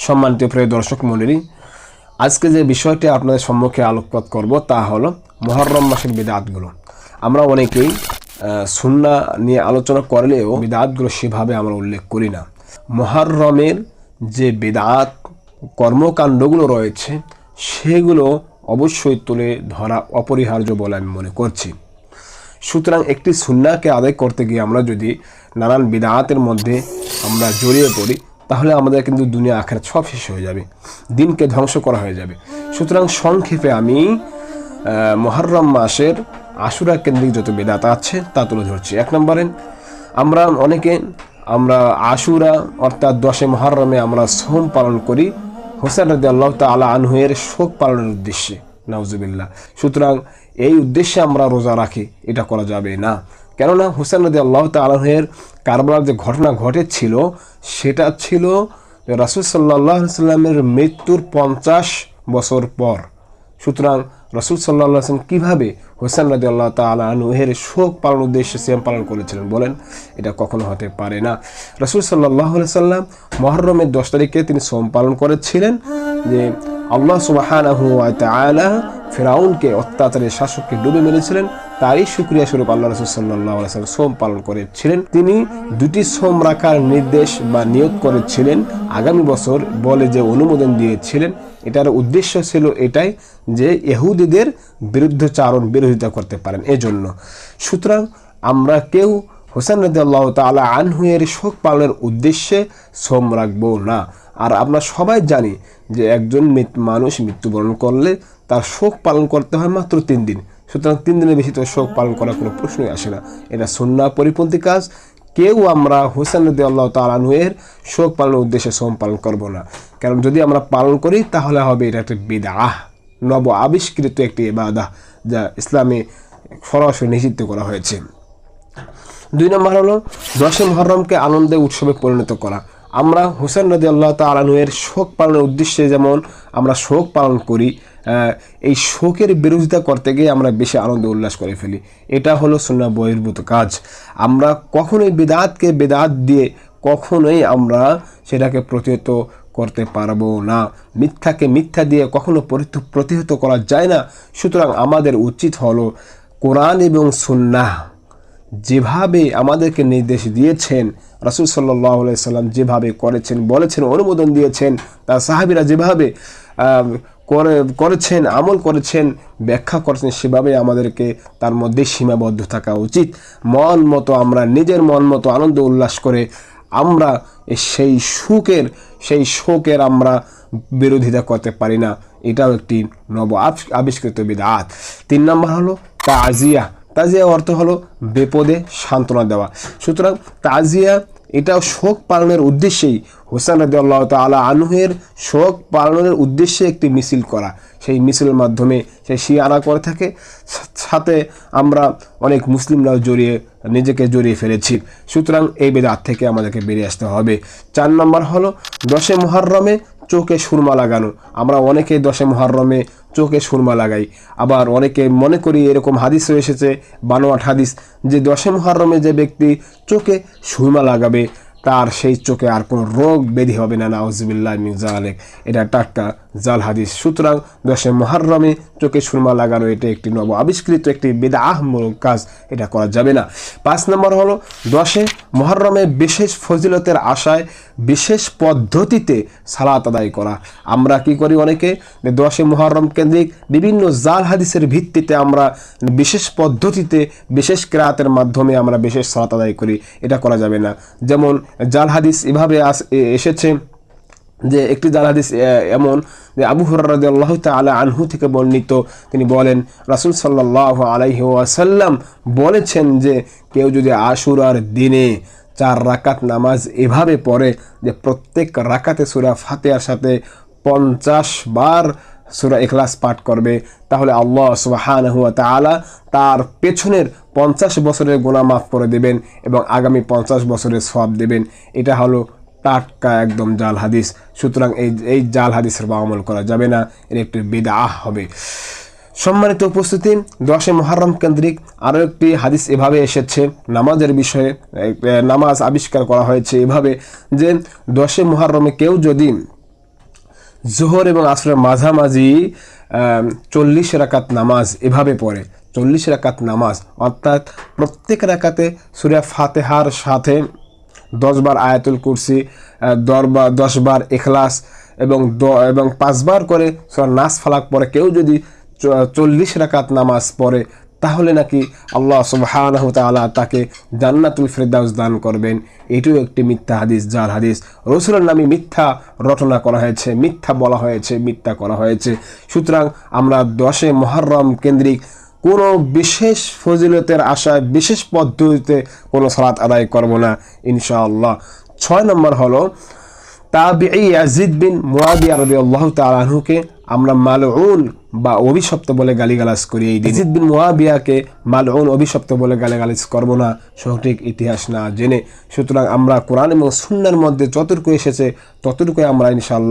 সম্মানিত প্রিয় দর্শক মণ্ডলী, আজকে যে বিষয়টি আপনাদের সম্মুখে আলোকপাত করব তা হলো মুহররম মাসের বিদআতগুলো। আমরা অনেকেই সুন্নাহ নিয়ে আলোচনা করলেও বিদআতগুলো সেভাবে আমরা উল্লেখ করি না। মুহররমের যে বিদআত কর্মকাণ্ডগুলো রয়েছে সেগুলো অবশ্যই তুলে ধরা অপরিহার্য বলে আমি মনে করছি। সুতরাং একটি সুন্নাহকে আদায় করতে গিয়ে আমরা যদি নানান বিদআতের মধ্যে আমরা জড়িয়ে পড়ি তাহলে আমাদের কিন্তু দুনিয়া আখিরাত সব শেষ হয়ে যাবে, দিনকে ধ্বংস করা হয়ে যাবে। সুতরাং সংক্ষেপে আমি মুহররম মাসের আশুরা কেন্দ্রিক যত বিদআত আছে তা তুলে ধরছি। এক নম্বরে আমরা আশুরা অর্থাৎ 10 মুহররমে আমরা সোম পালন করি হুসাইন রাদিয়াল্লাহু তাআলা আনহু এর শোক পালনের উদ্দেশ্যে, নাউজুবিল্লাহ। সুতরাং এই উদ্দেশ্যে আমরা রোজা রাখি, এটা করা যাবে না। কেননা হুসাইন রাদিয়াল্লাহু তাআলা আনহু এর কারবালার যে ঘটনা ঘটেছিল সেটা ছিল রাসূল সাল্লাল্লাহু আলাইহি সাল্লামের মৃত্যুর 50 বছর পর। সুতরাং রাসূল সাল্লাল্লাহু আলাইহি সাল্লাম কীভাবে হুসাইন রাদিয়াল্লাহু তাআলা আনহু এর শোক পালনের উদ্দেশ্যে সিয়াম পালন করেছিলেন বলেন? এটা কখনো হতে পারে না। রাসূল সাল্লাল্লাহু আলাইহি সাল্লাম মুহররমের 10 তারিখে তিনি সোম পালন করেছিলেন যে আল্লাহ সুবহানাহু ওয়া তাআলা ফিরাউনকে অত্যাচারের শাসককে ডুবে মেরেছিলেন, তারই শুকরিয়া স্বরূপ আল্লাহ রাসূল সাল্লাল্লাহু আলাইহি ওয়াসাল্লাম সোম পালন করেছিলেন। তিনি 2টি সোম রাখার নির্দেশ বা নিয়ত করেছিলেন আগামী বছর বলে যে অনুমোদন দিয়েছিলেন। এটার উদ্দেশ্য ছিল এটাই যে ইহুদিদের বিরোধিতা করতে পারেন এজন্য। সুতরাং আমরা কেউ হুসাইন রাদিয়াল্লাহু তাআলা আনহু এর শোক পালনের উদ্দেশ্যে সোম রাখবো না। আর আমরা সবাই জানি যে একজন মানুষ মৃত্যুবরণ করলে তার শোক পালন করতে হয় মাত্র 3 দিন। সুতরাং 3 দিনের বেশি তো শোক পালন করার কোনো প্রশ্নই আসে না। এটা সুন্নাহ পরিপন্থী কাজ। কেউ আমরা হুসাইন রাদিয়াল্লাহু তাআলা আনহু এর শোক পালনের উদ্দেশ্যে সোম পালন করব না। কারণ যদি আমরা পালন করি তাহলে হবে এটা একটা বিদআহ, নব আবিষ্কৃত একটি ইবাদত যা ইসলামে সরাসরি নিষিদ্ধ করা হয়েছে। 2 নম্বর হলো 10 মুহররমকে আনন্দে উৎসবে পরিণত করা। আমরা হুসাইন রাদিয়াল্লাহু তাআলা আনহু এর শোক পালনের উদ্দেশ্যে যেমন আমরা শোক পালন করি, এই শোকের বিরোধিতা করতে গিয়ে আমরা বেশি আনন্দ উল্লাস করে ফেলি। এটা হলো সুন্নাহ বহির্ভূত কাজ। আমরা কখনোই বিদআতকে বিদআত দিয়ে কখনোই আমরা সেটাকে প্রতিহত করতে পারবো না। মিথ্যাকে মিথ্যা দিয়ে কখনো প্রতিহত করা যায় না। সুতরাং আমাদের উচিত হলো কোরআন এবং সুন্নাহ যেভাবে আমাদেরকে নির্দেশ দিয়েছেন, রাসূল সাল্লাল্লাহু আলাইহি সাল্লাম যেভাবে করেছেন, বলেছেন, অনুমোদন দিয়েছেন, তার সাহাবীরা যেভাবে করেছেন, আমল করেছেন, ব্যাখ্যা করেছেন, সেভাবে আমাদেরকে তার মধ্যে সীমাবদ্ধ থাকা উচিত। নিজের মন মতো আনন্দ উল্লাস করে আমরা সেই শোকের আমরা বিরোধিতা করতে পারি না। এটাও একটি নব আবিষ্কৃত বিদআত। 3 নম্বর হলো তাজিয়া। তাজিয়া অর্থ হলো বিপদে সান্ত্বনা দেওয়া। সুতরাং তাজিয়া এটাও শোক পালনের উদ্দেশ্যেই হুসাইন রাদিয়াল্লাহু তাআলা আনহু এর শোক পালনের উদ্দেশ্যে একটি মিছিল করা। সেই মিছিলের মাধ্যমে সেই শিয়ারা করে থাকে, সাথে আমরা অনেক মুসলিমরাও নিজেকে জড়িয়ে ফেলেছি। সুতরাং এই বিদআত থেকে আমাদেরকে বেরিয়ে আসতে হবে। 4 নম্বর হলো 10 মুহররমে চোখে সুরমা লাগানো। আমরা অনেকে 10 মুহররমে চোখে সুরমা লাগাই। আবার অনেকে মনে করি, এরকম হাদিস এসেছে, বানোয়াট হাদিস, যে 10 মুহররমে যে ব্যক্তি চোখে সুরমা লাগাবে তার সেই চোখে আর কোনো রোগ ব্যাধি হবে না, নাউজুবিল্লাহ মিন যালিক। এটা টাটকা জাল হাদিস। সুতরাং 10 মুহররমে চোখে সুরমা লাগানো এটা একটি নব আবিষ্কৃত একটি বিদআহমূলক কাজ, এটা করা যাবে না। 5 নম্বর হলো 10 মুহররমে বিশেষ ফজিলতের আশায় বিশেষ পদ্ধতিতে সালাত আদায় করা। আমরা কি করি, অনেকে 10 মুহররম কেন্দ্রিক বিভিন্ন জাল হাদিসের ভিত্তিতে আমরা বিশেষ পদ্ধতিতে বিশেষ কিরাতের মাধ্যমে আমরা বিশেষ সালাত আদায় করি, এটা করা যাবে না। যেমন জাল হাদিস এভাবে এসেছে যে একটি জাল হাদিস এমন যে আবু হুরায়রা রাদিয়াল্লাহু তাআলা আনহু থেকে বর্ণিত, তিনি বলেন রাসূল সাল্লাল্লাহু আলাইহি ওয়াসাল্লাম বলেছেন যে কেউ যদি আশুরার দিনে 4 রাকাত নামাজ এভাবে পড়ে যে প্রত্যেক রাকাতে সূরা ফাতিহার সাথে 50 বার সূরা ইখলাস পাঠ করবে, তাহলে আল্লাহ সুবহানাহু ওয়া তাআলা তার পেছনের 50 বছরের গুনাহ মাফ করে দেবেন এবং আগামী 50 বছরের সওয়াব দেবেন। এটা হলো টাটকা একদম জাল হাদিস। সুতরাং এই জাল হাদিসের আমল করা যাবে না, এর একটি বিদআহ হবে। সম্মানিত উপস্থিতি, 10 মুহররম কেন্দ্রিক আরও একটি হাদিস এভাবে এসেছে নামাজের বিষয়ে। নামাজ আবিষ্কার করা হয়েছে এভাবে যে 10 মুহররমে কেউ যদি জোহর এবং আসরের মাঝামাঝি 40 রাকাত নামাজ এভাবে পড়ে, 40 রাকাত নামাজ, অর্থাৎ প্রত্যেক রাকাতে সূরা ফাতিহার সাথে 10 বার আয়াতুল কুরসি, 10 বার ইখলাস এবং 5 বার করে সূরা নাস ফালাক পড়ে কেউ যদি 40 রাকাত নামাজ পড়ে তাহলে নাকি আল্লাহ সুবহানাহু ওয়া তাআলা তাকে জান্নাতুল ফেরদাউস দান করবেন। এটিও একটি মিথ্যা হাদিস, যার হাদিস রাসূলের নামে মিথ্যা রটনা করা হয়েছে, মিথ্যা বলা হয়েছে, মিথ্যা করা হয়েছে। সুতরাং আমরা 10 মুহররম কেন্দ্রিক কোনো বিশেষ ফজিলতের আশায় বিশেষ পদ্ধতিতে কোনো সালাত আদায় করব না ইনশাআল্লাহ। 6 নম্বর হলো তাবিঈ ইয়াজিদ বিন মুআবিয়া রাদিয়াল্লাহু তাআলা আনহুকে আমরা মালউন বা অভিশপ্ত বলে গালিগালাজ করি। এই ইয়াজিদ বিন মুআবিয়াকে মালউন অভিশপ্ত বলে গালিগালাজ করব না সঠিক ইতিহাস না জেনে। সুতরাং আমরা কোরআন এবং সুন্নাহর মধ্যে যতটুকু এসেছে ততটুকুই আমরা ইনশাআল্লাহ